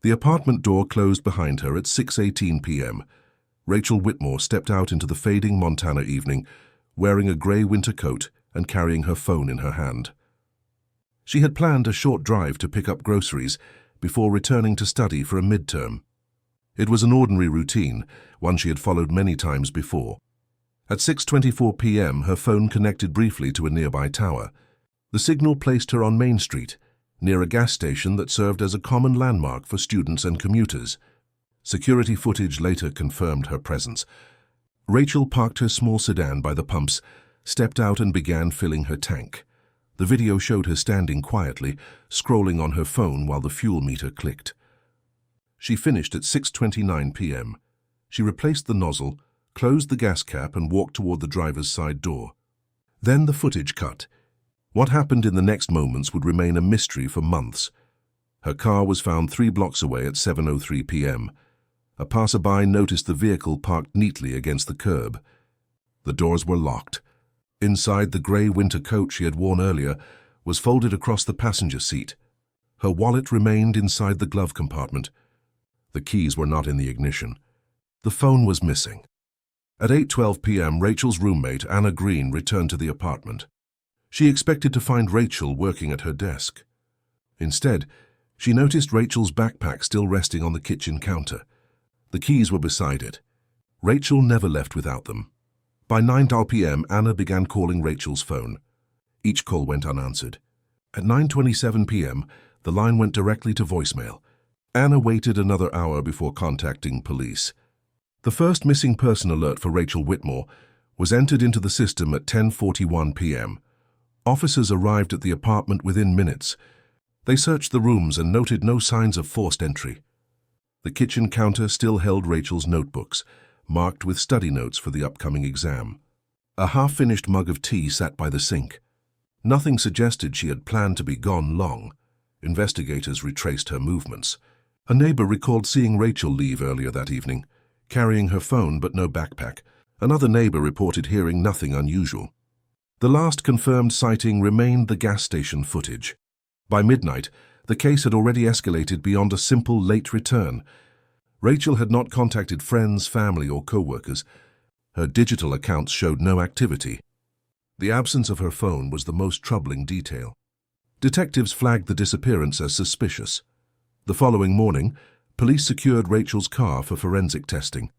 The apartment door closed behind her at 6:18 p.m. Rachel Whitmore stepped out into the fading Montana evening, wearing a grey winter coat and carrying her phone in her hand. She had planned a short drive to pick up groceries before returning to study for a midterm. It was an ordinary routine, one she had followed many times before. At 6:24 p.m., her phone connected briefly to a nearby tower. The signal placed her on Main Street, near a gas station that served as a common landmark for students and commuters. Security footage later confirmed her presence. Rachel parked her small sedan by the pumps, stepped out and began filling her tank. The video showed her standing quietly, scrolling on her phone while the fuel meter clicked. She finished at 6:29 p.m. She replaced the nozzle, closed the gas cap and walked toward the driver's side door. Then the footage cut. What happened in the next moments would remain a mystery for months. Her car was found 3 blocks away at 7:03 p.m. A passerby noticed the vehicle parked neatly against the curb. The doors were locked. Inside, the grey winter coat she had worn earlier was folded across the passenger seat. Her wallet remained inside the glove compartment. The keys were not in the ignition. The phone was missing. At 8:12 p.m., Rachel's roommate, Anna Green, returned to the apartment. She expected to find Rachel working at her desk. Instead, she noticed Rachel's backpack still resting on the kitchen counter. The keys were beside it. Rachel never left without them. By 9:00 p.m., Anna began calling Rachel's phone. Each call went unanswered. At 9:27 p.m., the line went directly to voicemail. Anna waited another hour before contacting police. The first missing person alert for Rachel Whitmore was entered into the system at 10:41 p.m. Officers arrived at the apartment within minutes. They searched the rooms and noted no signs of forced entry. The kitchen counter still held Rachel's notebooks, marked with study notes for the upcoming exam. A half-finished mug of tea sat by the sink. Nothing suggested she had planned to be gone long. Investigators retraced her movements. A neighbor recalled seeing Rachel leave earlier that evening, carrying her phone but no backpack. Another neighbor reported hearing nothing unusual. The last confirmed sighting remained the gas station footage. By midnight, the case had already escalated beyond a simple late return. Rachel had not contacted friends, family, or co-workers. Her digital accounts showed no activity. The absence of her phone was the most troubling detail. Detectives flagged the disappearance as suspicious. The following morning, police secured Rachel's car for forensic testing.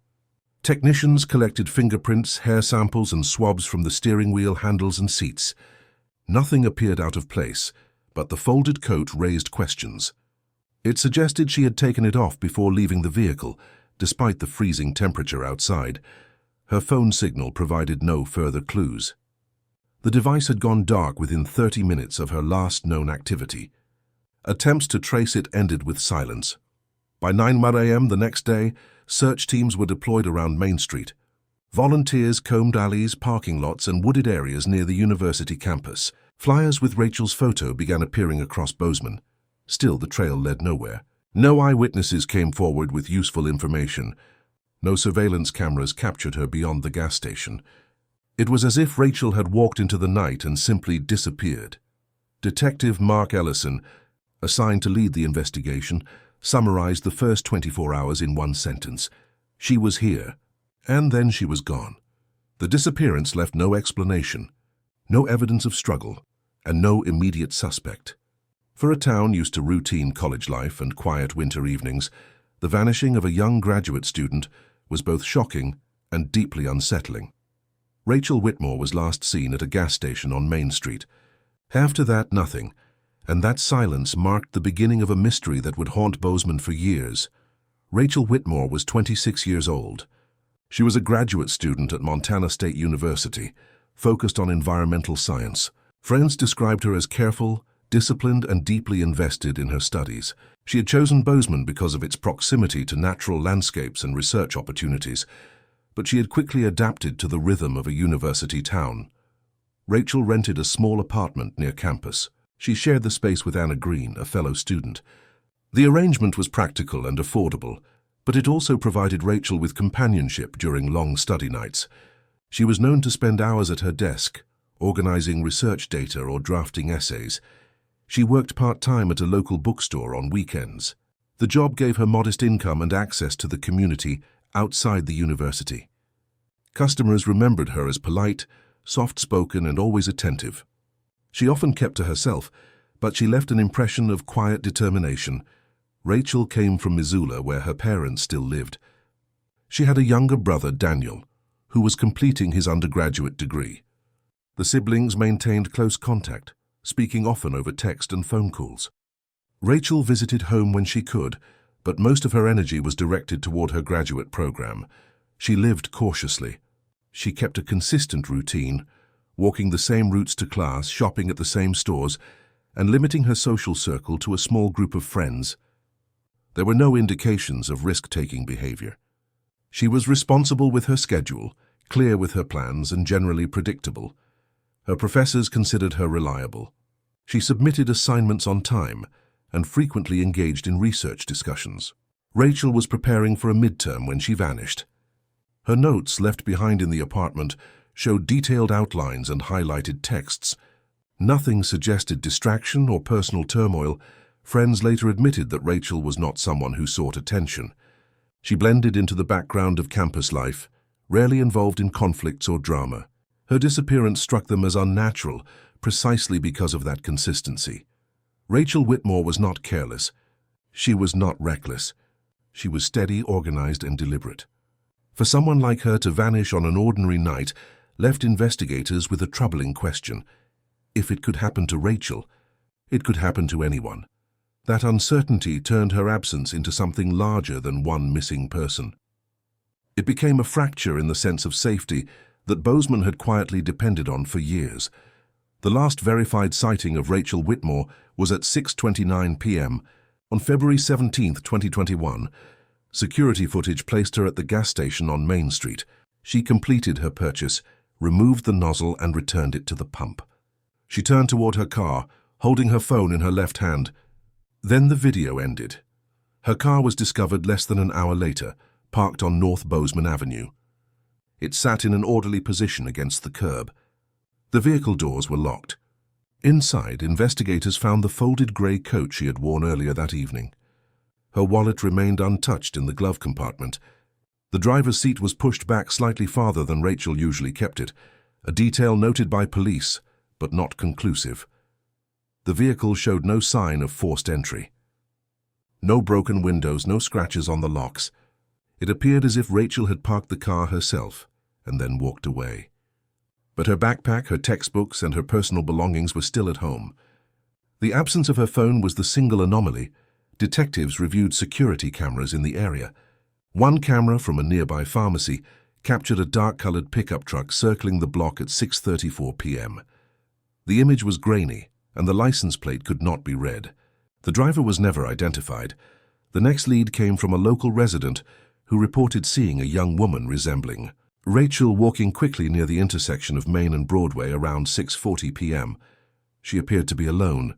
Technicians collected fingerprints, hair samples, and swabs from the steering wheel, handles, and seats. Nothing appeared out of place, but the folded coat raised questions. It suggested she had taken it off before leaving the vehicle, despite the freezing temperature outside. Her phone signal provided no further clues. The device had gone dark within 30 minutes of her last known activity. Attempts to trace it ended with silence. By 9:00 a.m. the next day, search teams were deployed around Main Street. Volunteers combed alleys, parking lots, and wooded areas near the university campus. Flyers with Rachel's photo began appearing across Bozeman. Still, the trail led nowhere. No eyewitnesses came forward with useful information. No surveillance cameras captured her beyond the gas station. It was as if Rachel had walked into the night and simply disappeared. Detective Mark Ellison, assigned to lead the investigation, summarized the first 24 hours in one sentence. She was here, and then she was gone. The disappearance left no explanation, no evidence of struggle, and no immediate suspect. For a town used to routine college life and quiet winter evenings, the vanishing of a young graduate student was both shocking and deeply unsettling. Rachel Whitmore was last seen at a gas station on Main Street. After that, nothing, and that silence marked the beginning of a mystery that would haunt Bozeman for years. Rachel Whitmore was 26 years old. She was a graduate student at Montana State University, focused on environmental science. Friends described her as careful, disciplined, and deeply invested in her studies. She had chosen Bozeman because of its proximity to natural landscapes and research opportunities, but she had quickly adapted to the rhythm of a university town. Rachel rented a small apartment near campus. She shared the space with Anna Green, a fellow student. The arrangement was practical and affordable, but it also provided Rachel with companionship during long study nights. She was known to spend hours at her desk, organizing research data or drafting essays. She worked part-time at a local bookstore on weekends. The job gave her modest income and access to the community outside the university. Customers remembered her as polite, soft-spoken, and always attentive. She often kept to herself, but she left an impression of quiet determination. Rachel came from Missoula, where her parents still lived. She had a younger brother, Daniel, who was completing his undergraduate degree. The siblings maintained close contact, speaking often over text and phone calls. Rachel visited home when she could, but most of her energy was directed toward her graduate program. She lived cautiously. She kept a consistent routine, walking the same routes to class, shopping at the same stores, and limiting her social circle to a small group of friends. There were no indications of risk-taking behavior. She was responsible with her schedule, clear with her plans, and generally predictable. Her professors considered her reliable. She submitted assignments on time and frequently engaged in research discussions. Rachel was preparing for a midterm when she vanished. Her notes left behind in the apartment showed detailed outlines and highlighted texts. Nothing suggested distraction or personal turmoil. Friends later admitted that Rachel was not someone who sought attention. She blended into the background of campus life, rarely involved in conflicts or drama. Her disappearance struck them as unnatural, precisely because of that consistency. Rachel Whitmore was not careless. She was not reckless. She was steady, organized, and deliberate. For someone like her to vanish on an ordinary night left investigators with a troubling question. If it could happen to Rachel, it could happen to anyone. That uncertainty turned her absence into something larger than one missing person. It became a fracture in the sense of safety that Bozeman had quietly depended on for years. The last verified sighting of Rachel Whitmore was at 6:29 p.m. on February 17, 2021. Security footage placed her at the gas station on Main Street. She completed her purchase, removed the nozzle, and returned it to the pump. She turned toward her car, holding her phone in her left hand. Then the video ended. Her car was discovered less than an hour later, parked on North Bozeman Avenue. It sat in an orderly position against the curb. The vehicle doors were locked. Inside, investigators found the folded gray coat she had worn earlier that evening. Her wallet remained untouched in the glove compartment. The driver's seat was pushed back slightly farther than Rachel usually kept it, a detail noted by police, but not conclusive. The vehicle showed no sign of forced entry. No broken windows, no scratches on the locks. It appeared as if Rachel had parked the car herself and then walked away. But her backpack, her textbooks, and her personal belongings were still at home. The absence of her phone was the single anomaly. Detectives reviewed security cameras in the area. One camera from a nearby pharmacy captured a dark-colored pickup truck circling the block at 6:34 p.m. The image was grainy, and the license plate could not be read. The driver was never identified. The next lead came from a local resident who reported seeing a young woman resembling Rachel walking quickly near the intersection of Main and Broadway around 6:40 p.m. She appeared to be alone.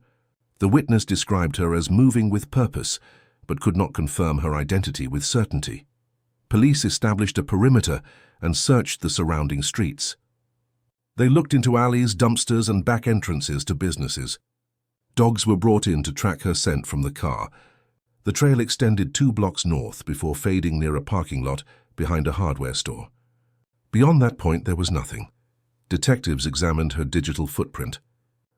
The witness described her as moving with purpose, but could not confirm her identity with certainty. Police established a perimeter and searched the surrounding streets. They looked into alleys, dumpsters, and back entrances to businesses. Dogs were brought in to track her scent from the car. The trail extended 2 blocks north before fading near a parking lot behind a hardware store. Beyond that point, there was nothing. Detectives examined her digital footprint.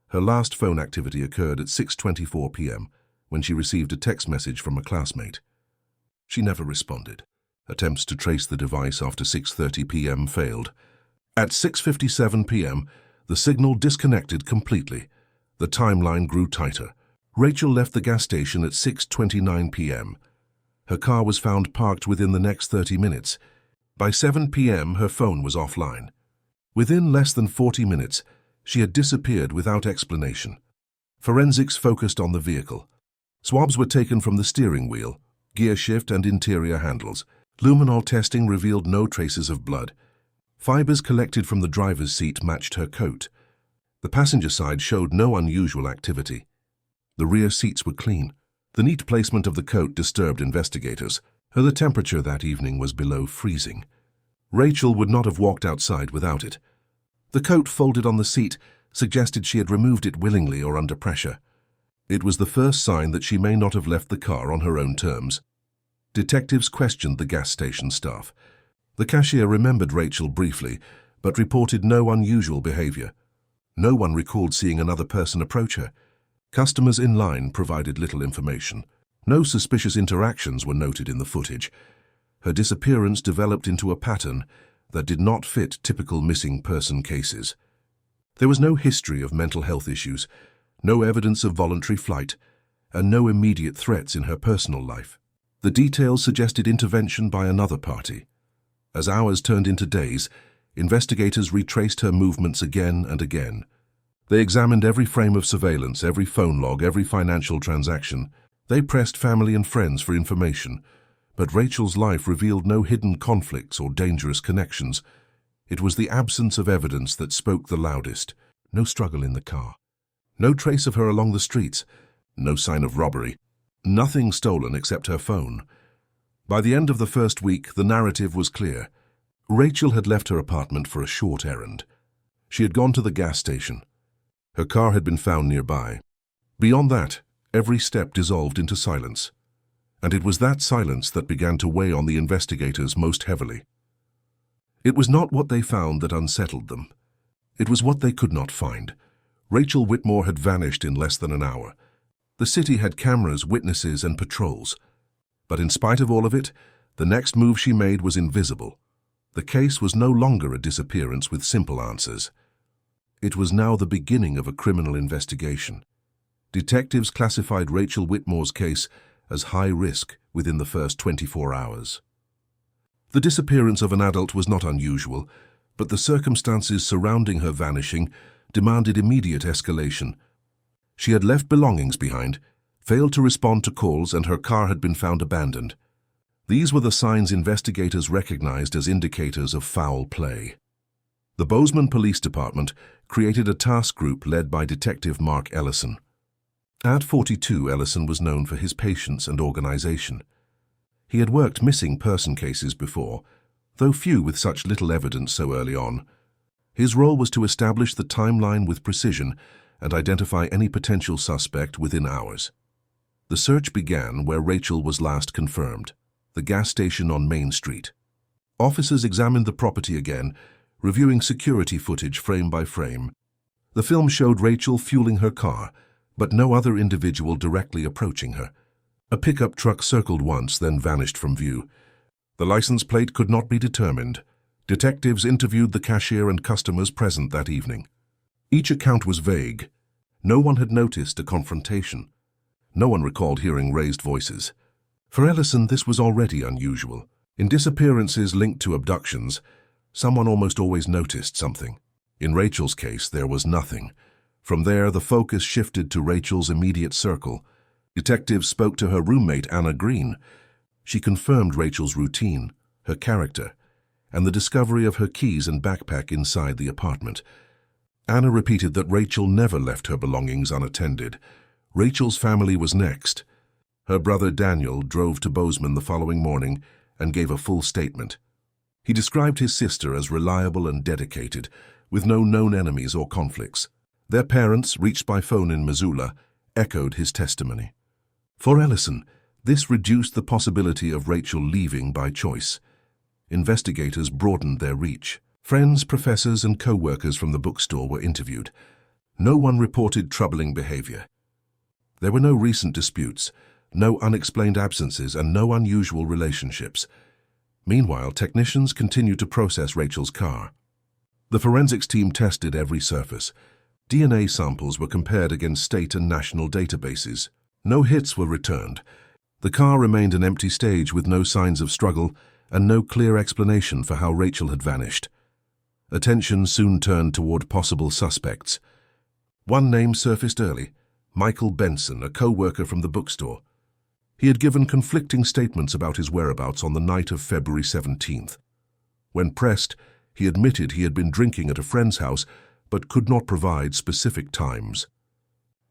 Her last phone activity occurred at 6:24 p.m. when she received a text message from a classmate. She never responded. Attempts to trace the device after 6:30 p.m. failed. At 6:57 p.m., the signal disconnected completely. The timeline grew tighter. Rachel left the gas station at 6:29 p.m. Her car was found parked within the next 30 minutes. By 7 p.m., her phone was offline. Within less than 40 minutes, she had disappeared without explanation. Forensics focused on the vehicle. Swabs were taken from the steering wheel, gear shift, and interior handles. Luminol testing revealed no traces of blood. Fibers collected from the driver's seat matched her coat. The passenger side showed no unusual activity. The rear seats were clean. The neat placement of the coat disturbed investigators. The temperature that evening was below freezing. Rachel would not have walked outside without it. The coat folded on the seat suggested she had removed it willingly or under pressure. It was the first sign that she may not have left the car on her own terms. Detectives questioned the gas station staff. The cashier remembered Rachel briefly, but reported no unusual behavior. No one recalled seeing another person approach her. Customers in line provided little information. No suspicious interactions were noted in the footage. Her disappearance developed into a pattern that did not fit typical missing person cases. There was no history of mental health issues, no evidence of voluntary flight, and no immediate threats in her personal life. The details suggested intervention by another party. As hours turned into days, investigators retraced her movements again and again. They examined every frame of surveillance, every phone log, every financial transaction. They pressed family and friends for information, but Rachel's life revealed no hidden conflicts or dangerous connections. It was the absence of evidence that spoke the loudest. No struggle in the car. No trace of her along the streets. No sign of robbery. Nothing stolen except her phone. By the end of the first week, the narrative was clear. Rachel had left her apartment for a short errand. She had gone to the gas station. Her car had been found nearby. Beyond that, every step dissolved into silence. And it was that silence that began to weigh on the investigators most heavily. It was not what they found that unsettled them. It was what they could not find. Rachel Whitmore had vanished in less than an hour. The city had cameras, witnesses, and patrols. But in spite of all of it, the next move she made was invisible. The case was no longer a disappearance with simple answers. It was now the beginning of a criminal investigation. Detectives classified Rachel Whitmore's case as high risk within the first 24 hours. The disappearance of an adult was not unusual, but the circumstances surrounding her vanishing demanded immediate escalation. She had left belongings behind, failed to respond to calls, and her car had been found abandoned. These were the signs investigators recognized as indicators of foul play. The Bozeman Police Department created a task group led by Detective Mark Ellison. At 42, Ellison was known for his patience and organization. He had worked missing person cases before, though few with such little evidence so early on. His role was to establish the timeline with precision and identify any potential suspect within hours. The search began where Rachel was last confirmed, the gas station on Main Street. Officers examined the property again, reviewing security footage frame by frame. The film showed Rachel fueling her car, but no other individual directly approaching her. A pickup truck circled once, then vanished from view. The license plate could not be determined. Detectives interviewed the cashier and customers present that evening. Each account was vague. No one had noticed a confrontation. No one recalled hearing raised voices. For Ellison, this was already unusual. In disappearances linked to abductions, someone almost always noticed something. In Rachel's case, there was nothing. From there, the focus shifted to Rachel's immediate circle. Detectives spoke to her roommate, Anna Green. She confirmed Rachel's routine, her character, and the discovery of her keys and backpack inside the apartment. Anna repeated that Rachel never left her belongings unattended. Rachel's family was next. Her brother Daniel drove to Bozeman the following morning and gave a full statement. He described his sister as reliable and dedicated, with no known enemies or conflicts. Their parents, reached by phone in Missoula, echoed his testimony. For Ellison, this reduced the possibility of Rachel leaving by choice. Investigators broadened their reach. Friends, professors, and co-workers from the bookstore were interviewed. No one reported troubling behavior. There were no recent disputes, no unexplained absences, and no unusual relationships. Meanwhile, technicians continued to process Rachel's car. The forensics team tested every surface. DNA samples were compared against state and national databases. No hits were returned. The car remained an empty stage with no signs of struggle and no clear explanation for how Rachel had vanished. Attention soon turned toward possible suspects. One name surfaced early: Michael Benson, a co-worker from the bookstore. He had given conflicting statements about his whereabouts on the night of February 17th. When pressed, he admitted he had been drinking at a friend's house but could not provide specific times.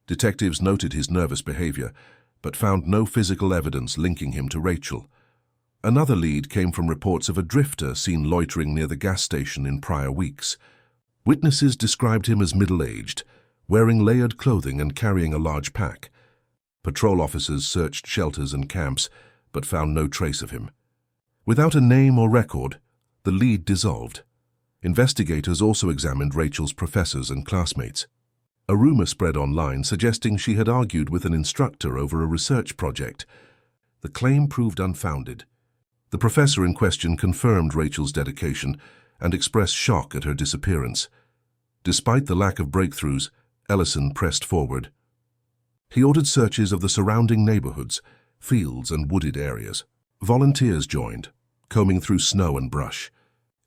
Detectives noted his nervous behavior, but found no physical evidence linking him to Rachel. Another lead came from reports of a drifter seen loitering near the gas station in prior weeks. Witnesses described him as middle-aged, wearing layered clothing and carrying a large pack. Patrol officers searched shelters and camps, but found no trace of him. Without a name or record, the lead dissolved. Investigators also examined Rachel's professors and classmates. A rumor spread online suggesting she had argued with an instructor over a research project. The claim proved unfounded. The professor in question confirmed Rachel's dedication and expressed shock at her disappearance. Despite the lack of breakthroughs, Ellison pressed forward. He ordered searches of the surrounding neighborhoods, fields, and wooded areas. Volunteers joined, combing through snow and brush.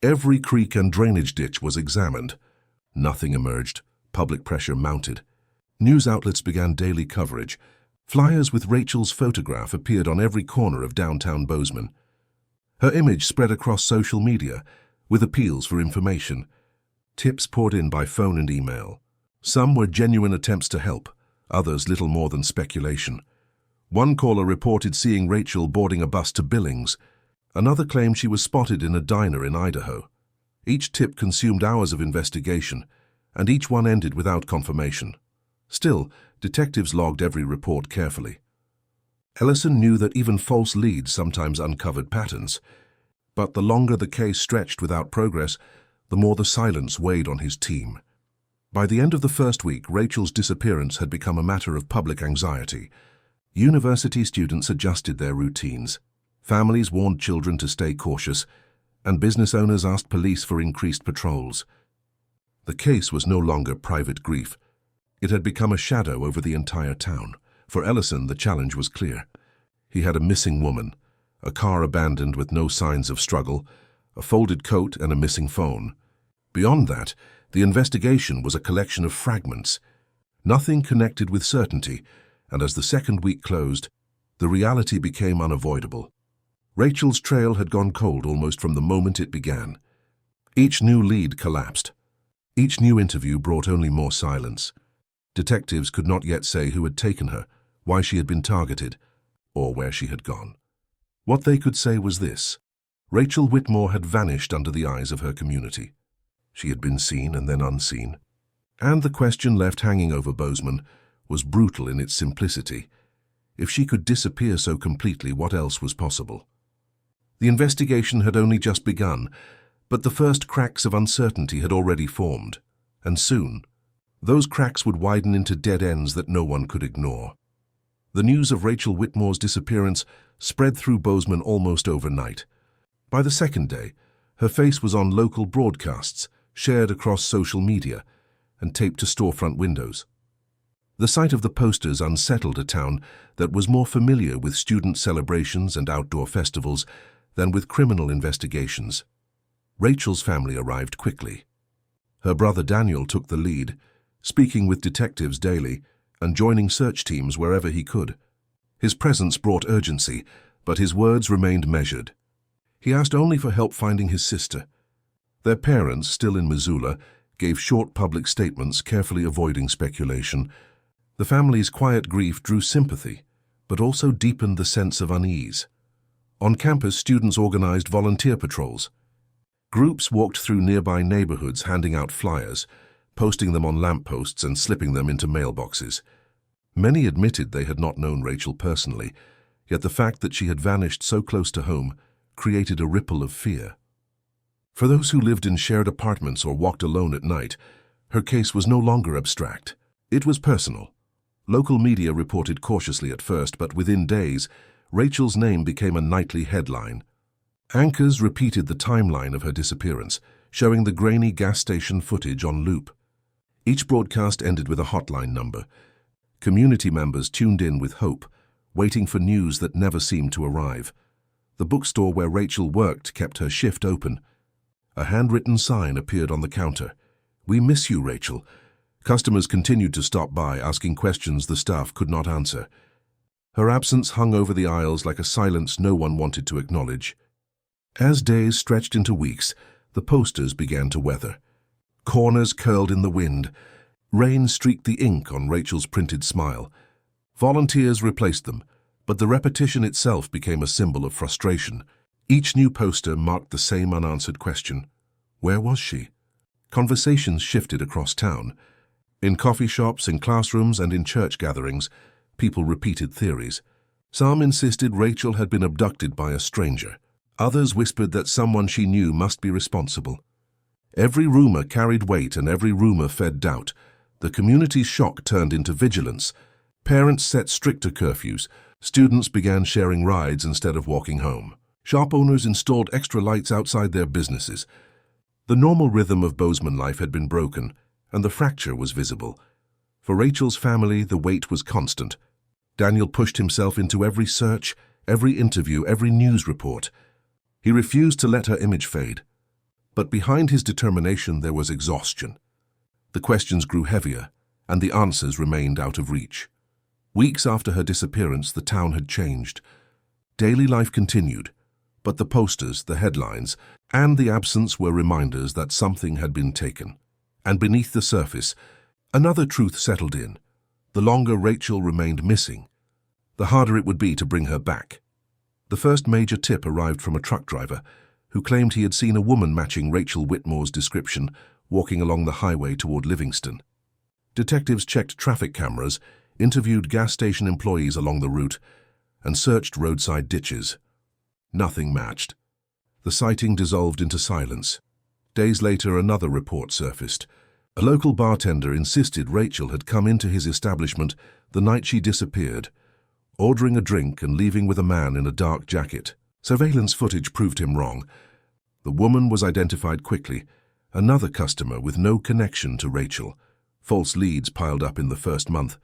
Every creek and drainage ditch was examined. Nothing emerged. Public pressure mounted. News outlets began daily coverage. Flyers with Rachel's photograph appeared on every corner of downtown Bozeman. Her image spread across social media, with appeals for information. Tips poured in by phone and email. Some were genuine attempts to help, others little more than speculation. One caller reported seeing Rachel boarding a bus to Billings. Another claimed she was spotted in a diner in Idaho. Each tip consumed hours of investigation, and each one ended without confirmation. Still, detectives logged every report carefully. Ellison knew that even false leads sometimes uncovered patterns, but the longer the case stretched without progress, the more the silence weighed on his team. By the end of the first week, Rachel's disappearance had become a matter of public anxiety. University students adjusted their routines. Families warned children to stay cautious, and business owners asked police for increased patrols. The case was no longer private grief. It had become a shadow over the entire town. For Ellison, the challenge was clear. He had a missing woman, a car abandoned with no signs of struggle, a folded coat, and a missing phone. Beyond that, the investigation was a collection of fragments. Nothing connected with certainty, and as the second week closed, the reality became unavoidable. Rachel's trail had gone cold almost from the moment it began. Each new lead collapsed. Each new interview brought only more silence. Detectives could not yet say who had taken her, why she had been targeted, or where she had gone. What they could say was this: Rachel Whitmore had vanished under the eyes of her community. She had been seen and then unseen. And the question left hanging over Bozeman was brutal in its simplicity. If she could disappear so completely, what else was possible? The investigation had only just begun, but the first cracks of uncertainty had already formed, and soon, those cracks would widen into dead ends that no one could ignore. The news of Rachel Whitmore's disappearance spread through Bozeman almost overnight. By the second day, her face was on local broadcasts, shared across social media, and taped to storefront windows. The sight of the posters unsettled a town that was more familiar with student celebrations and outdoor festivals than with criminal investigations. Rachel's family arrived quickly. Her brother Daniel took the lead, speaking with detectives daily and joining search teams wherever he could. His presence brought urgency, but his words remained measured. He asked only for help finding his sister. Their parents, still in Missoula, gave short public statements, carefully avoiding speculation. The family's quiet grief drew sympathy, but also deepened the sense of unease. On campus, students organized volunteer patrols. Groups walked through nearby neighborhoods handing out flyers, posting them on lampposts and slipping them into mailboxes. Many admitted they had not known Rachel personally, yet the fact that she had vanished so close to home created a ripple of fear. For those who lived in shared apartments or walked alone at night, her case was no longer abstract. It was personal. Local media reported cautiously at first, but within days, Rachel's name became a nightly headline. Anchors repeated the timeline of her disappearance, showing the grainy gas station footage on loop. Each broadcast ended with a hotline number. Community members tuned in with hope, waiting for news that never seemed to arrive. The bookstore where Rachel worked kept her shift open. A handwritten sign appeared on the counter. "We miss you, Rachel." Customers continued to stop by, asking questions the staff could not answer. Her absence hung over the aisles like a silence no one wanted to acknowledge. As days stretched into weeks, the posters began to weather. Corners curled in the wind. Rain streaked the ink on Rachel's printed smile. Volunteers replaced them, but the repetition itself became a symbol of frustration. Each new poster marked the same unanswered question: where was she? Conversations shifted across town. In coffee shops, in classrooms, and in church gatherings, People repeated theories. Some insisted Rachel had been abducted by a stranger. Others whispered that someone she knew must be responsible. Every rumor carried weight and every rumor fed doubt. The community's shock turned into vigilance. Parents set stricter curfews. Students began sharing rides instead of walking home. Shop owners installed extra lights outside their businesses. The normal rhythm of Bozeman life had been broken, and the fracture was visible. For Rachel's family, the weight was constant. Daniel pushed himself into every search, every interview, every news report. He refused to let her image fade. But behind his determination there was exhaustion. The questions grew heavier, and the answers remained out of reach. Weeks after her disappearance, the town had changed. Daily life continued, but the posters, the headlines, and the absence were reminders that something had been taken. And beneath the surface, another truth settled in. The longer Rachel remained missing, the harder it would be to bring her back. The first major tip arrived from a truck driver who claimed he had seen a woman matching Rachel Whitmore's description walking along the highway toward Livingston. Detectives checked traffic cameras, interviewed gas station employees along the route, and searched roadside ditches. Nothing matched. The sighting dissolved into silence. Days later, another report surfaced. A local bartender insisted Rachel had come into his establishment the night she disappeared, ordering a drink and leaving with a man in a dark jacket. Surveillance footage proved him wrong. The woman was identified quickly, another customer with no connection to Rachel. False leads piled up in the first month.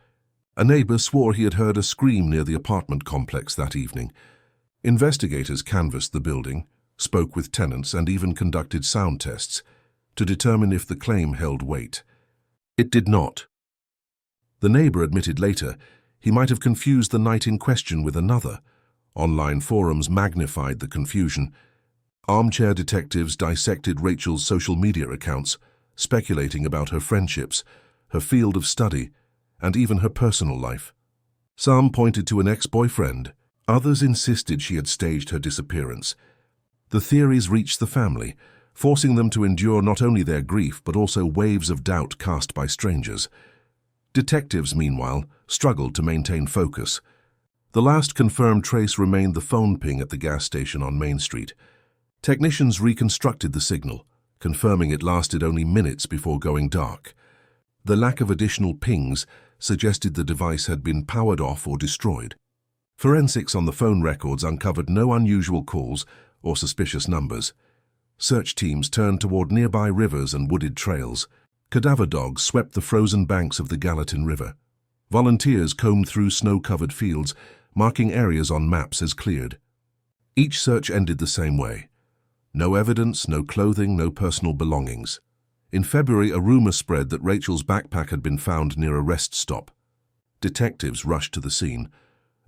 A neighbor swore he had heard a scream near the apartment complex that evening. Investigators canvassed the building, spoke with tenants, and even conducted sound tests to determine if the claim held weight. It did not. The neighbor admitted later he might have confused the night in question with another. Online forums magnified the confusion. Armchair detectives dissected Rachel's social media accounts, speculating about her friendships, her field of study, and even her personal life. Some pointed to an ex-boyfriend. Others insisted she had staged her disappearance. The theories reached the family, forcing them to endure not only their grief but also waves of doubt cast by strangers. Detectives, meanwhile, struggled to maintain focus. The last confirmed trace remained the phone ping at the gas station on Main Street. Technicians reconstructed the signal, confirming it lasted only minutes before going dark. The lack of additional pings suggested the device had been powered off or destroyed. Forensics on the phone records uncovered no unusual calls or suspicious numbers. Search teams turned toward nearby rivers and wooded trails. Cadaver dogs swept the frozen banks of the Gallatin River. Volunteers combed through snow-covered fields, marking areas on maps as cleared. Each search ended the same way. No evidence, no clothing, no personal belongings. In February, a rumor spread that Rachel's backpack had been found near a rest stop. Detectives rushed to the scene,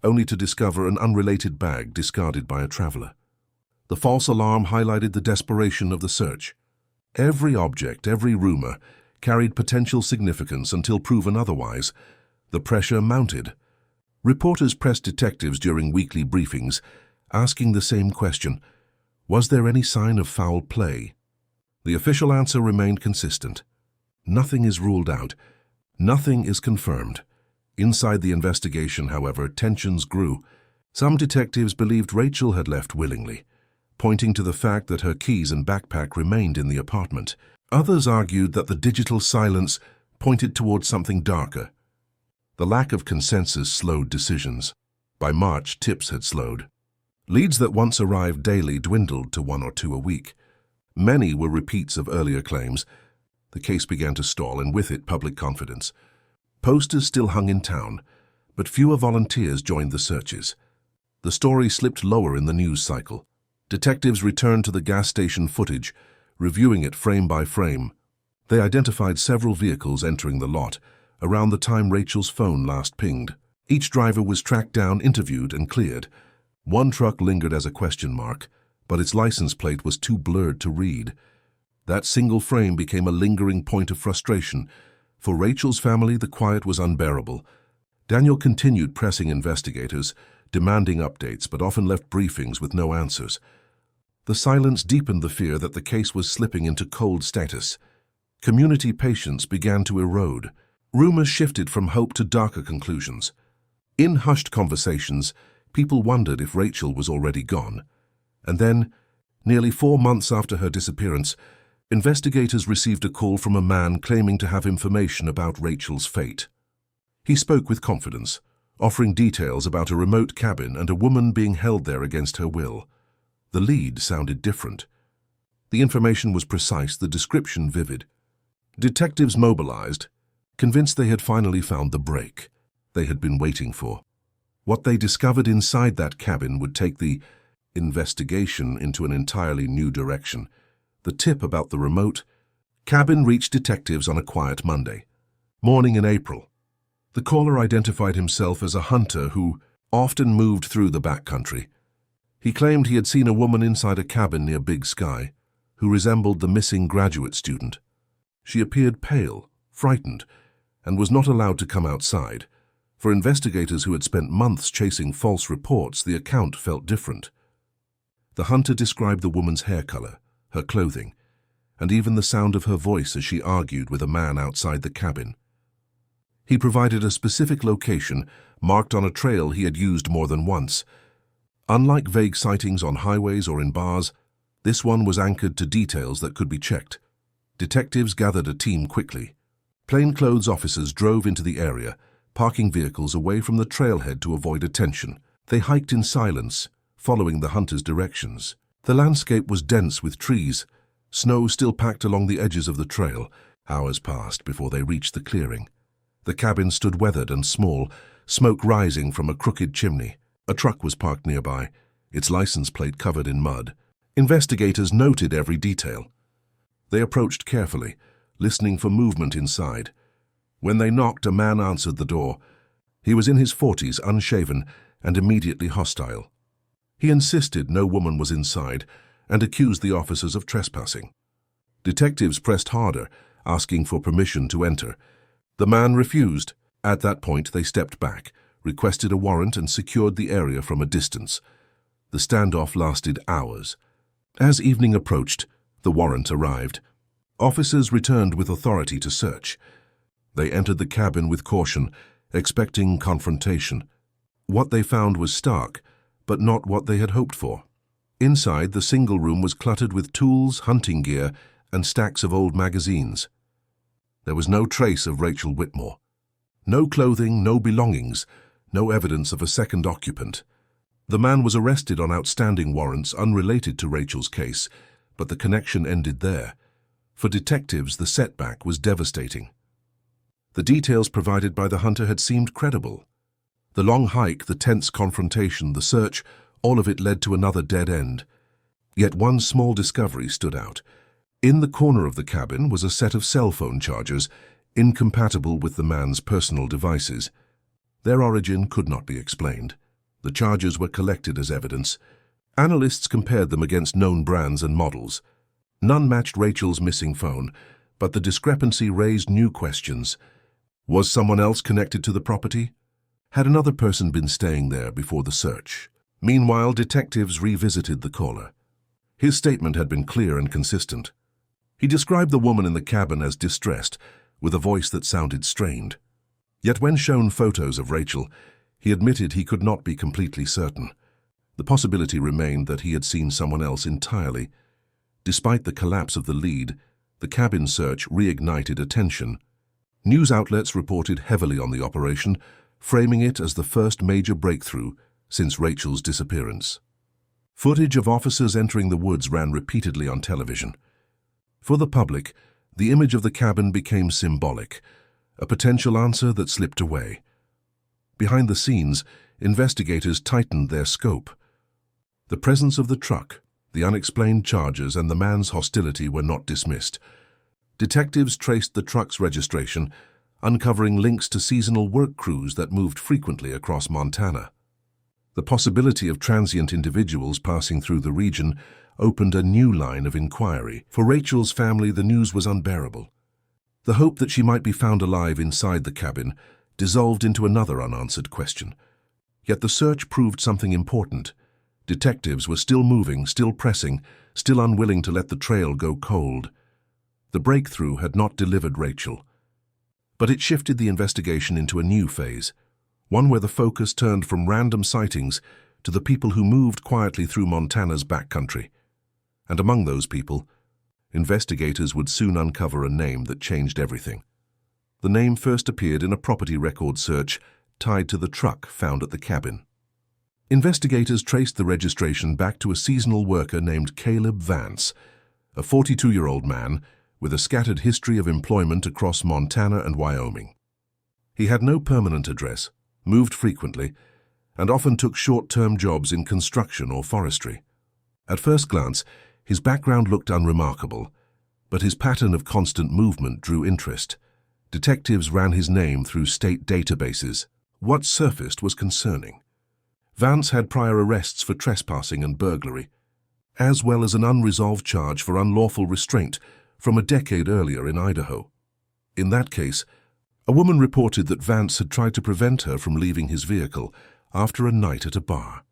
only to discover an unrelated bag discarded by a traveler. The false alarm highlighted the desperation of the search. Every object, every rumor, carried potential significance until proven otherwise. The pressure mounted. Reporters pressed detectives during weekly briefings, asking the same question: was there any sign of foul play? The official answer remained consistent. Nothing is ruled out. Nothing is confirmed. Inside the investigation, however, tensions grew. Some detectives believed Rachel had left willingly, pointing to the fact that her keys and backpack remained in the apartment. Others argued that the digital silence pointed towards something darker. The lack of consensus slowed decisions. By March, tips had slowed. Leads that once arrived daily dwindled to 1 or 2 a week. Many were repeats of earlier claims. The case began to stall, and with it, public confidence. Posters still hung in town, but fewer volunteers joined the searches. The story slipped lower in the news cycle. Detectives returned to the gas station footage, reviewing it frame by frame. They identified several vehicles entering the lot around the time Rachel's phone last pinged. Each driver was tracked down, interviewed, and cleared. One truck lingered as a question mark, but its license plate was too blurred to read. That single frame became a lingering point of frustration. For Rachel's family, the quiet was unbearable. Daniel continued pressing investigators, demanding updates, but often left briefings with no answers. The silence deepened the fear that the case was slipping into cold status. Community patience began to erode. Rumors shifted from hope to darker conclusions. In hushed conversations, people wondered if Rachel was already gone. And then, nearly 4 months after her disappearance, investigators received a call from a man claiming to have information about Rachel's fate. He spoke with confidence, offering details about a remote cabin and a woman being held there against her will. The lead sounded different. The information was precise, the description vivid. Detectives mobilized, convinced they had finally found the break they had been waiting for. What they discovered inside that cabin would take the investigation into an entirely new direction. The tip about the remote cabin reached detectives on a quiet Monday morning in April. The caller identified himself as a hunter who often moved through the backcountry. He claimed he had seen a woman inside a cabin near Big Sky who resembled the missing graduate student. She appeared pale, frightened, and was not allowed to come outside. For investigators who had spent months chasing false reports, the account felt different. The hunter described the woman's hair color, her clothing, and even the sound of her voice as she argued with a man outside the cabin. He provided a specific location marked on a trail he had used more than once. Unlike vague sightings on highways or in bars, this one was anchored to details that could be checked. Detectives gathered a team quickly. Plainclothes officers drove into the area, parking vehicles away from the trailhead to avoid attention. They hiked in silence, following the hunter's directions. The landscape was dense with trees, snow still packed along the edges of the trail. Hours passed before they reached the clearing. The cabin stood weathered and small, smoke rising from a crooked chimney. A truck was parked nearby, its license plate covered in mud. Investigators noted every detail. They approached carefully, listening for movement inside. When they knocked, a man answered the door. He was in his 40s, unshaven, and immediately hostile. He insisted no woman was inside and accused the officers of trespassing. Detectives pressed harder, asking for permission to enter. The man refused. At that point, they stepped back, requested a warrant, and secured the area from a distance. The standoff lasted hours. As evening approached, the warrant arrived. Officers returned with authority to search. They entered the cabin with caution, expecting confrontation. What they found was stark, but not what they had hoped for. Inside, the single room was cluttered with tools, hunting gear, and stacks of old magazines. There was no trace of Rachel Whitmore. No clothing, no belongings, no evidence of a second occupant. The man was arrested on outstanding warrants unrelated to Rachel's case, but the connection ended there. For detectives, the setback was devastating. The details provided by the hunter had seemed credible. The long hike, the tense confrontation, the search, all of it led to another dead end. Yet one small discovery stood out. In the corner of the cabin was a set of cell phone chargers, incompatible with the man's personal devices. Their origin could not be explained. The chargers were collected as evidence. Analysts compared them against known brands and models. None matched Rachel's missing phone, but the discrepancy raised new questions. Was someone else connected to the property? Had another person been staying there before the search? Meanwhile, detectives revisited the caller. His statement had been clear and consistent. He described the woman in the cabin as distressed, with a voice that sounded strained. Yet when shown photos of Rachel, he admitted he could not be completely certain. The possibility remained that he had seen someone else entirely. Despite the collapse of the lead, the cabin search reignited attention. News outlets reported heavily on the operation, framing it as the first major breakthrough since Rachel's disappearance. Footage of officers entering the woods ran repeatedly on television. For the public, the image of the cabin became symbolic, a potential answer that slipped away. Behind the scenes, investigators tightened their scope. The presence of the truck, the unexplained charges, and the man's hostility were not dismissed. Detectives traced the truck's registration, uncovering links to seasonal work crews that moved frequently across Montana. The possibility of transient individuals passing through the region opened a new line of inquiry. For Rachel's family, the news was unbearable. The hope that she might be found alive inside the cabin dissolved into another unanswered question. Yet the search proved something important. Detectives were still moving, still pressing, still unwilling to let the trail go cold. The breakthrough had not delivered Rachel, but it shifted the investigation into a new phase. one where the focus turned from random sightings to the people who moved quietly through Montana's backcountry. And among those people, investigators would soon uncover a name that changed everything. The name first appeared in a property record search tied to the truck found at the cabin. Investigators traced the registration back to a seasonal worker named Caleb Vance, a 42-year-old man with a scattered history of employment across Montana and Wyoming. He had no permanent address, moved frequently, and often took short-term jobs in construction or forestry. At first glance, his background looked unremarkable, but his pattern of constant movement drew interest. Detectives ran his name through state databases. What surfaced was concerning. Vance had prior arrests for trespassing and burglary, as well as an unresolved charge for unlawful restraint from a decade earlier in Idaho. In that case, a woman reported that Vance had tried to prevent her from leaving his vehicle after a night at a bar.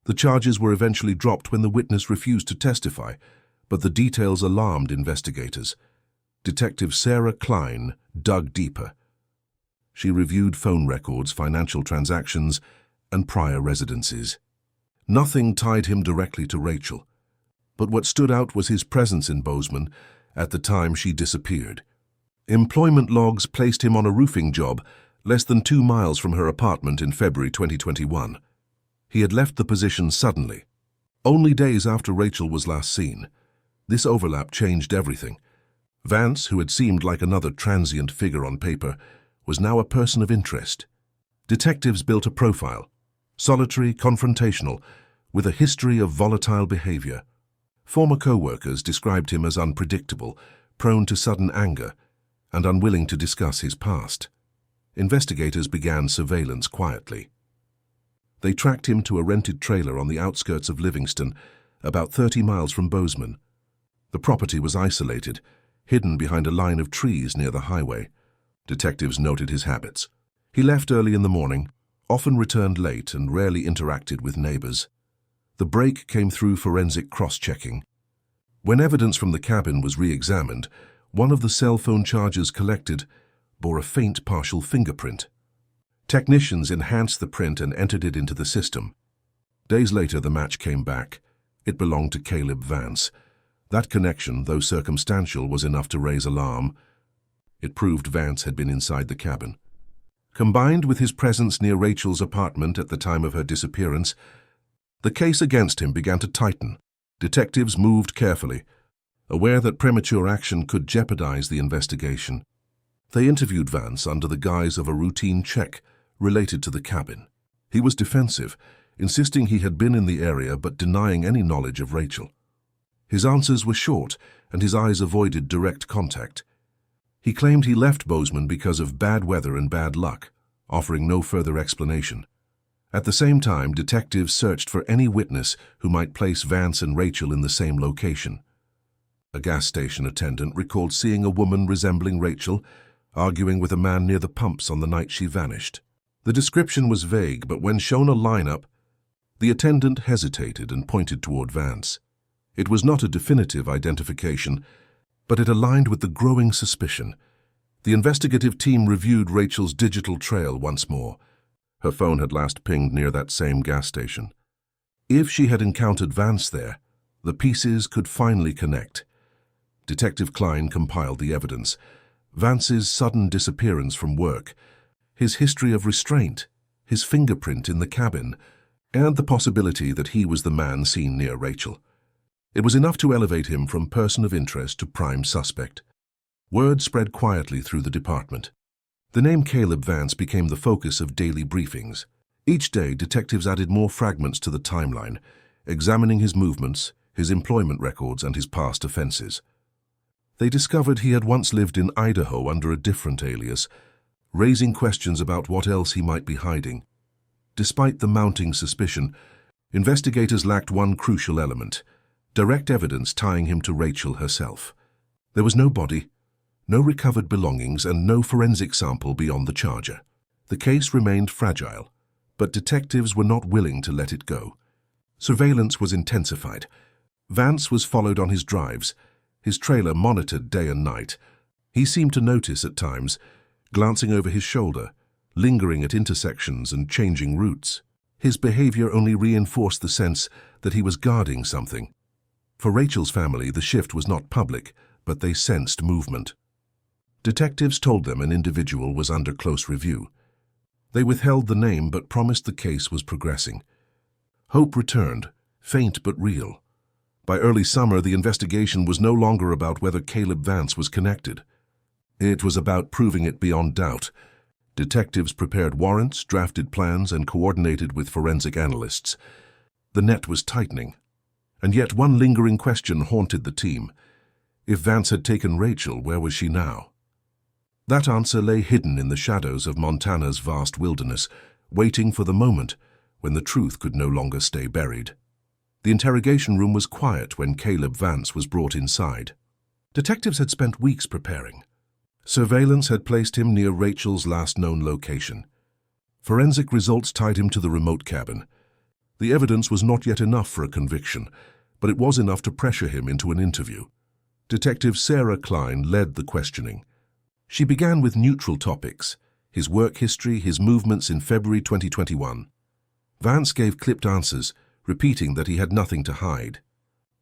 The charges were eventually dropped when the witness refused to testify, but the details alarmed investigators. Detective Sarah Klein dug deeper. She reviewed phone records, financial transactions, and prior residencies. Nothing tied him directly to Rachel, but what stood out was his presence in Bozeman at the time she disappeared. Employment logs placed him on a roofing job less than 2 miles from her apartment in February 2021. He had left the position suddenly, only days after Rachel was last seen. This overlap changed everything. Vance, who had seemed like another transient figure on paper, was now a person of interest. Detectives built a profile, solitary, confrontational, with a history of volatile behavior. Former co-workers described him as unpredictable, prone to sudden anger, and unwilling to discuss his past. Investigators began surveillance quietly. They tracked him to a rented trailer on the outskirts of Livingston, about 30 miles from Bozeman. The property was isolated, hidden behind a line of trees near the highway. Detectives noted his habits. He left early in the morning, often returned late, and rarely interacted with neighbors. The break came through forensic cross-checking. When evidence from the cabin was re-examined, one of the cell phone charges collected bore a faint partial fingerprint. Technicians enhanced the print and entered it into the system. Days later, the match came back. It belonged to Caleb Vance. That connection, though circumstantial, was enough to raise alarm. It proved Vance had been inside the cabin. Combined with his presence near Rachel's apartment at the time of her disappearance, the case against him began to tighten. Detectives moved carefully, aware that premature action could jeopardize the investigation. They interviewed Vance under the guise of a routine check related to the cabin. He was defensive, insisting he had been in the area but denying any knowledge of Rachel. His answers were short, and his eyes avoided direct contact. He claimed he left Bozeman because of bad weather and bad luck, offering no further explanation. At the same time, detectives searched for any witness who might place Vance and Rachel in the same location. A gas station attendant recalled seeing a woman resembling Rachel arguing with a man near the pumps on the night she vanished. The description was vague, but when shown a lineup, the attendant hesitated and pointed toward Vance. It was not a definitive identification, but it aligned with the growing suspicion. The investigative team reviewed Rachel's digital trail once more. Her phone had last pinged near that same gas station. If she had encountered Vance there, the pieces could finally connect. Detective Klein compiled the evidence. Vance's sudden disappearance from work, his history of restraint, his fingerprint in the cabin, and the possibility that he was the man seen near Rachel. It was enough to elevate him from person of interest to prime suspect. Word spread quietly through the department. The name Caleb Vance became the focus of daily briefings. Each day, detectives added more fragments to the timeline, examining his movements, his employment records, and his past offenses. They discovered he had once lived in Idaho under a different alias, raising questions about what else he might be hiding. Despite the mounting suspicion, investigators lacked one crucial element: direct evidence tying him to Rachel herself. There was no body, no recovered belongings, and no forensic sample beyond the charger. The case remained fragile, but detectives were not willing to let it go. Surveillance was intensified. Vance was followed on his drives, his trailer monitored day and night. He seemed to notice at times, glancing over his shoulder, lingering at intersections and changing routes. His behavior only reinforced the sense that he was guarding something. For Rachel's family, the shift was not public, but they sensed movement. Detectives told them an individual was under close review. They withheld the name but promised the case was progressing. Hope returned, faint but real. By early summer, the investigation was no longer about whether Caleb Vance was connected. It was about proving it beyond doubt. Detectives prepared warrants, drafted plans, and coordinated with forensic analysts. The net was tightening. And yet one lingering question haunted the team. If Vance had taken Rachel, where was she now? That answer lay hidden in the shadows of Montana's vast wilderness, waiting for the moment when the truth could no longer stay buried. The interrogation room was quiet when Caleb Vance was brought inside. Detectives had spent weeks preparing. Surveillance had placed him near Rachel's last known location. Forensic results tied him to the remote cabin. The evidence was not yet enough for a conviction, but it was enough to pressure him into an interview. Detective Sarah Klein led the questioning. She began with neutral topics: his work history, his movements in February 2021. Vance gave clipped answers, repeating that he had nothing to hide.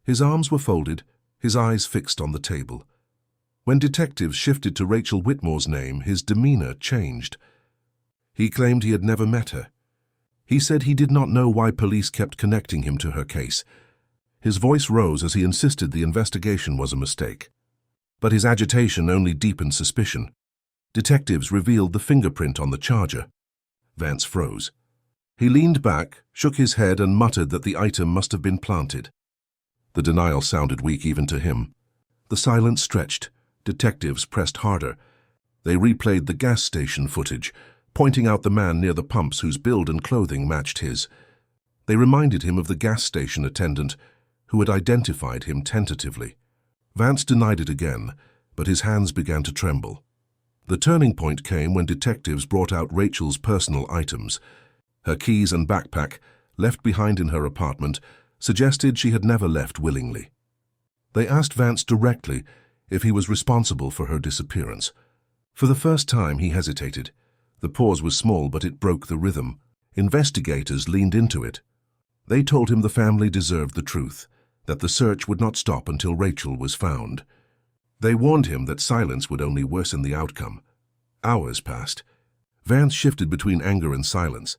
His arms were folded, his eyes fixed on the table. When detectives shifted to Rachel Whitmore's name, his demeanor changed. He claimed he had never met her. He said he did not know why police kept connecting him to her case. His voice rose as he insisted the investigation was a mistake. But his agitation only deepened suspicion. Detectives revealed the fingerprint on the charger. Vance froze. He leaned back, shook his head, and muttered that the item must have been planted. The denial sounded weak even to him. The silence stretched. Detectives pressed harder. They replayed the gas station footage, pointing out the man near the pumps whose build and clothing matched his. They reminded him of the gas station attendant who had identified him tentatively. Vance denied it again, but his hands began to tremble. The turning point came when detectives brought out Rachel's personal items. Her keys and backpack, left behind in her apartment, suggested she had never left willingly. They asked Vance directly if he was responsible for her disappearance. For the first time, he hesitated. The pause was small, but it broke the rhythm. Investigators leaned into it. They told him the family deserved the truth, that the search would not stop until Rachel was found. They warned him that silence would only worsen the outcome. Hours passed. Vance shifted between anger and silence.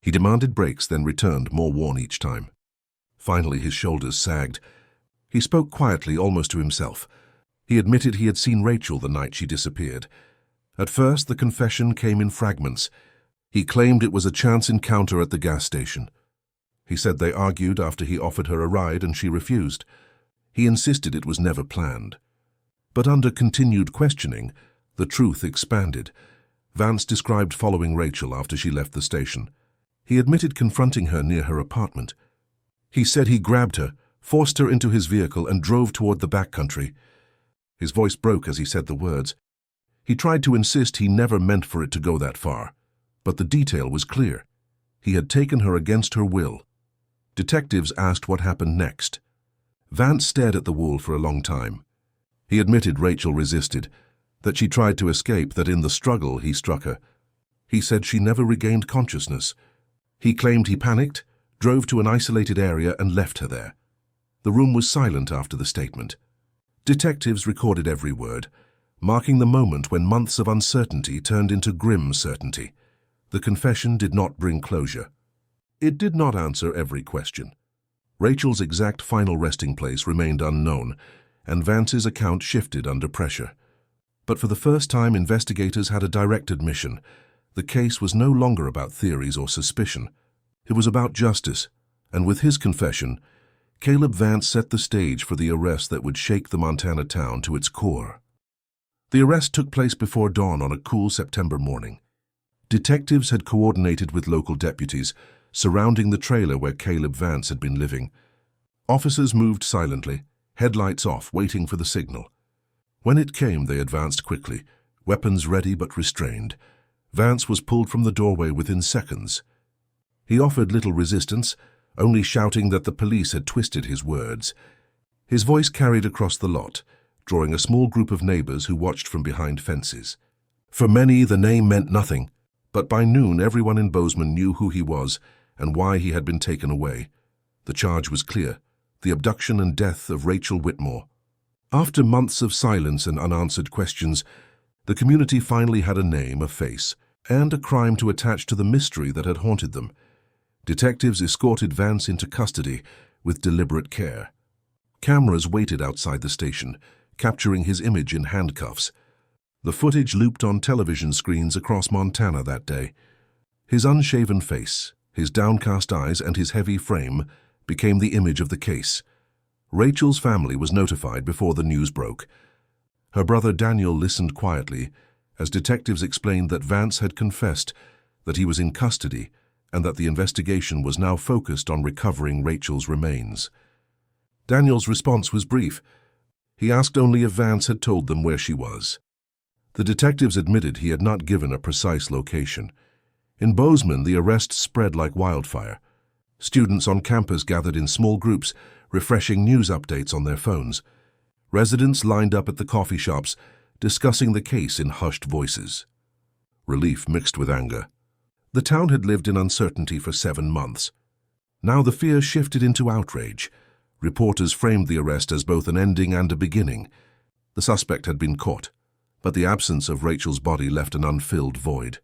He demanded breaks, then returned, more worn each time. Finally, his shoulders sagged. He spoke quietly, almost to himself. He admitted he had seen Rachel the night she disappeared. At first, the confession came in fragments. He claimed it was a chance encounter at the gas station. He said they argued after he offered her a ride and she refused. He insisted it was never planned. But under continued questioning, the truth expanded. Vance described following Rachel after she left the station. He admitted confronting her near her apartment. He said he grabbed her, forced her into his vehicle, and drove toward the backcountry. His voice broke as he said the words. He tried to insist he never meant for it to go that far, but the detail was clear. He had taken her against her will. Detectives asked what happened next. Vance stared at the wall for a long time. He admitted Rachel resisted, that she tried to escape, that in the struggle he struck her. He said she never regained consciousness. He claimed he panicked, drove to an isolated area, and left her there. The room was silent after the statement. Detectives recorded every word, marking the moment when months of uncertainty turned into grim certainty. The confession did not bring closure. It did not answer every question. Rachel's exact final resting place remained unknown, and Vance's account shifted under pressure. But for the first time, investigators had a directed mission. The case was no longer about theories or suspicion. It was about justice, and with his confession, Caleb Vance set the stage for the arrest that would shake the Montana town to its core. The arrest took place before dawn on a cool September morning. Detectives had coordinated with local deputies, surrounding the trailer where Caleb Vance had been living. Officers moved silently, headlights off, waiting for the signal. When it came, they advanced quickly, weapons ready but restrained. Vance was pulled from the doorway within seconds. He offered little resistance, only shouting that the police had twisted his words. His voice carried across the lot, drawing a small group of neighbors who watched from behind fences. For many, the name meant nothing, But by noon, everyone in Bozeman knew who he was and why he had been taken away. The charge was clear: the abduction and death of Rachel Whitmore. After months of silence and unanswered questions, the community finally had a name, a face, and a crime to attach to the mystery that had haunted them. Detectives escorted Vance into custody with deliberate care. Cameras waited outside the station, capturing his image in handcuffs. The footage looped on television screens across Montana that day. His unshaven face, his downcast eyes, and his heavy frame became the image of the case. Rachel's family was notified before the news broke. Her brother Daniel listened quietly as detectives explained that Vance had confessed, that he was in custody, and that the investigation was now focused on recovering Rachel's remains. Daniel's response was brief. He asked only if Vance had told them where she was. The detectives admitted he had not given a precise location. In Bozeman, the arrest spread like wildfire. Students on campus gathered in small groups, refreshing news updates on their phones. Residents lined up at the coffee shops, discussing the case in hushed voices. Relief mixed with anger. The town had lived in uncertainty for 7 months. Now the fear shifted into outrage. Reporters framed the arrest as both an ending and a beginning. The suspect had been caught, but the absence of Rachel's body left an unfilled void.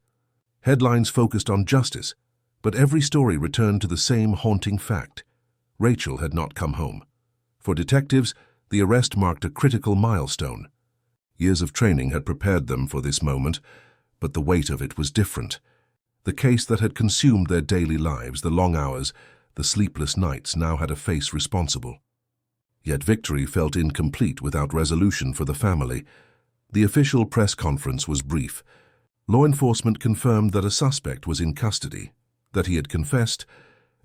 Headlines focused on justice, but every story returned to the same haunting fact: Rachel had not come home. For detectives, the arrest marked a critical milestone. Years of training had prepared them for this moment, but the weight of it was different. The case that had consumed their daily lives, the long hours, the sleepless nights, now had a face responsible. Yet victory felt incomplete without resolution for the family. The official press conference was brief. Law enforcement confirmed that a suspect was in custody, that he had confessed,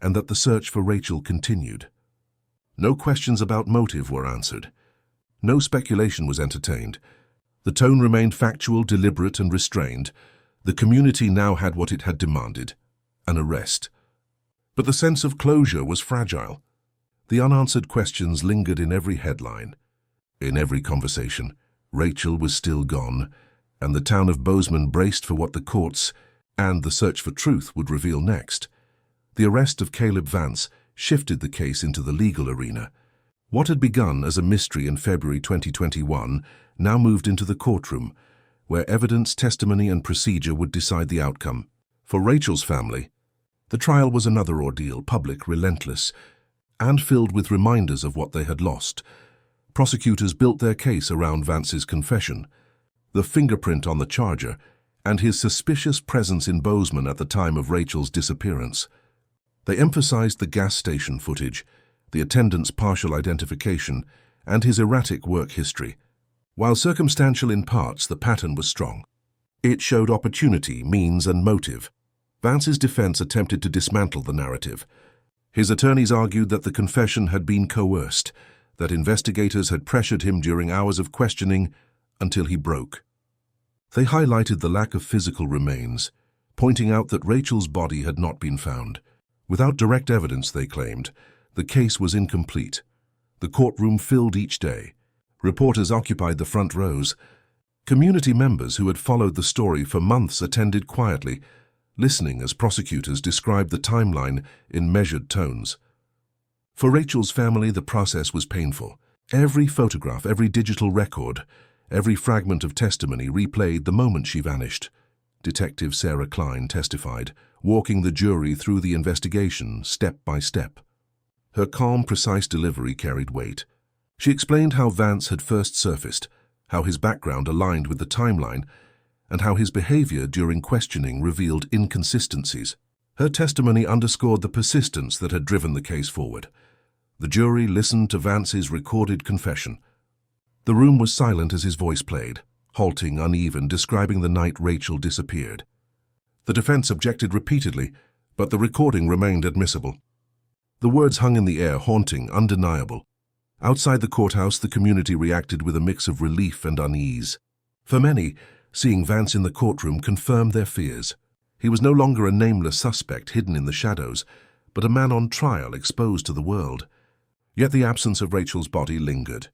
and that the search for Rachel continued. No questions about motive were answered. No speculation was entertained. The tone remained factual, deliberate, and restrained. The community now had what it had demanded: an arrest. But the sense of closure was fragile. The unanswered questions lingered in every headline. In every conversation, Rachel was still gone, and the town of Bozeman braced for what the courts and the search for truth would reveal next. The arrest of Caleb Vance shifted the case into the legal arena. What had begun as a mystery in February 2021 now moved into the courtroom, where evidence, testimony, and procedure would decide the outcome. For Rachel's family, the trial was another ordeal, public, relentless, and filled with reminders of what they had lost. Prosecutors built their case around Vance's confession, the fingerprint on the charger, and his suspicious presence in Bozeman at the time of Rachel's disappearance. They emphasized the gas station footage, the attendant's partial identification, and his erratic work history. While circumstantial in parts, the pattern was strong. It showed opportunity, means, and motive. Vance's defense attempted to dismantle the narrative. His attorneys argued that the confession had been coerced, that investigators had pressured him during hours of questioning until he broke. They highlighted the lack of physical remains, pointing out that Rachel's body had not been found. Without direct evidence, they claimed, the case was incomplete. The courtroom filled each day. Reporters occupied the front rows. Community members who had followed the story for months attended quietly, listening as prosecutors described the timeline in measured tones. For Rachel's family, the process was painful. Every photograph, every digital record, every fragment of testimony replayed the moment she vanished. Detective Sarah Klein testified, walking the jury through the investigation step by step. Her calm, precise delivery carried weight. She explained how Vance had first surfaced, how his background aligned with the timeline, and how his behavior during questioning revealed inconsistencies. Her testimony underscored the persistence that had driven the case forward. The jury listened to Vance's recorded confession. The room was silent as his voice played, halting, uneven, describing the night Rachel disappeared. The defense objected repeatedly, but the recording remained admissible. The words hung in the air, haunting, undeniable. Outside the courthouse, the community reacted with a mix of relief and unease. For many, seeing Vance in the courtroom confirmed their fears. He was no longer a nameless suspect hidden in the shadows, but a man on trial exposed to the world. Yet the absence of Rachel's body lingered.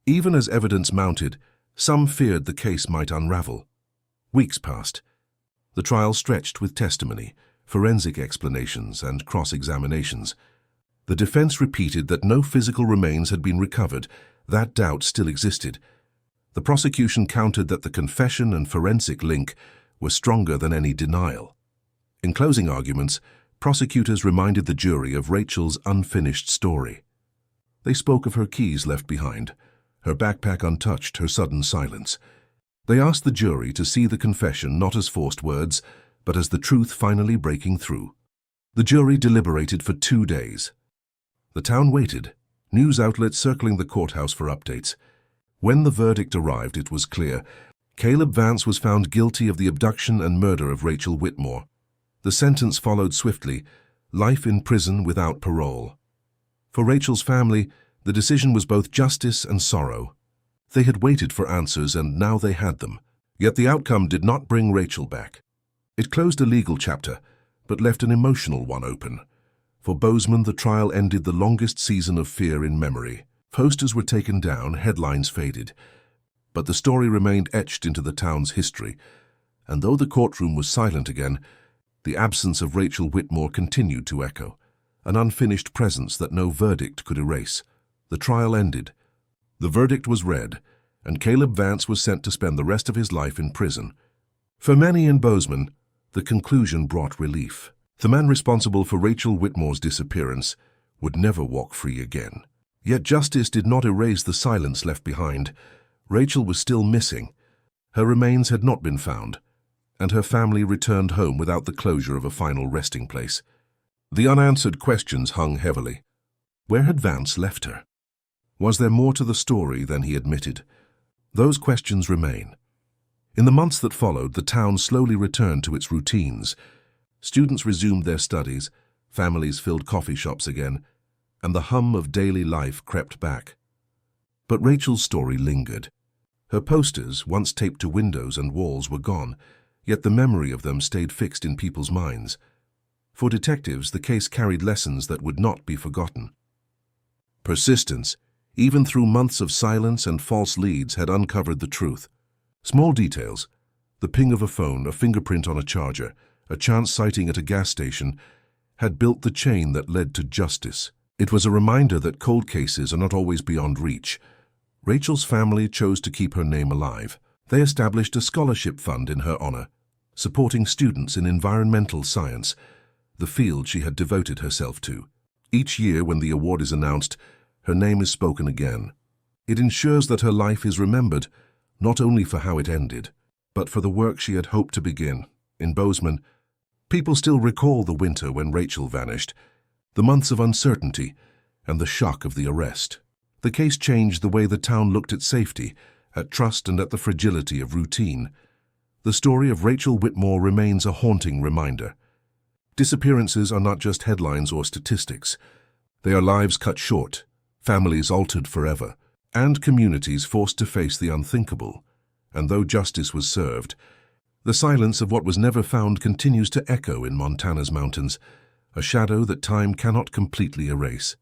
Even as evidence mounted, some feared the case might unravel. Weeks passed. The trial stretched with testimony, forensic explanations, and cross-examinations. The defense repeated that no physical remains had been recovered. That doubt still existed. The prosecution countered that the confession and forensic link were stronger than any denial. In closing arguments, prosecutors reminded the jury of Rachel's unfinished story. They spoke of her keys left behind, her backpack untouched, her sudden silence. They asked the jury to see the confession not as forced words, but as the truth finally breaking through. The jury deliberated for 2 days. The town waited, news outlets circling the courthouse for updates. When the verdict arrived, it was clear. Caleb Vance was found guilty of the abduction and murder of Rachel Whitmore. The sentence followed swiftly, life in prison without parole. For Rachel's family, the decision was both justice and sorrow. They had waited for answers, and now they had them. Yet the outcome did not bring Rachel back. It closed a legal chapter, but left an emotional one open. For Bozeman, the trial ended the longest season of fear in memory. Posters were taken down, headlines faded. But the story remained etched into the town's history, and though the courtroom was silent again, the absence of Rachel Whitmore continued to echo, an unfinished presence that no verdict could erase. The trial ended. The verdict was read, and Caleb Vance was sent to spend the rest of his life in prison. For many in Bozeman, the conclusion brought relief. The man responsible for Rachel Whitmore's disappearance would never walk free again. Yet justice did not erase the silence left behind. Rachel was still missing. Her remains had not been found, and her family returned home without the closure of a final resting place. The unanswered questions hung heavily. Where had Vance left her? Was there more to the story than he admitted? Those questions remain. In the months that followed, the town slowly returned to its routines. Students resumed their studies, families filled coffee shops again, and the hum of daily life crept back. But Rachel's story lingered. Her posters, once taped to windows and walls, were gone, yet the memory of them stayed fixed in people's minds. For detectives, the case carried lessons that would not be forgotten. Persistence, even through months of silence and false leads, had uncovered the truth. Small details, the ping of a phone, a fingerprint on a charger, a chance sighting at a gas station, had built the chain that led to justice. It was a reminder that cold cases are not always beyond reach. Rachel's family chose to keep her name alive. They established a scholarship fund in her honor, supporting students in environmental science, the field she had devoted herself to. Each year when the award is announced, her name is spoken again. It ensures that her life is remembered, not only for how it ended, but for the work she had hoped to begin. In Bozeman, people still recall the winter when Rachel vanished, the months of uncertainty, and the shock of the arrest. The case changed the way the town looked at safety, at trust, and at the fragility of routine. The story of Rachel Whitmore remains a haunting reminder. Disappearances are not just headlines or statistics. They are lives cut short, families altered forever, and communities forced to face the unthinkable. And though justice was served, the silence of what was never found continues to echo in Montana's mountains, a shadow that time cannot completely erase.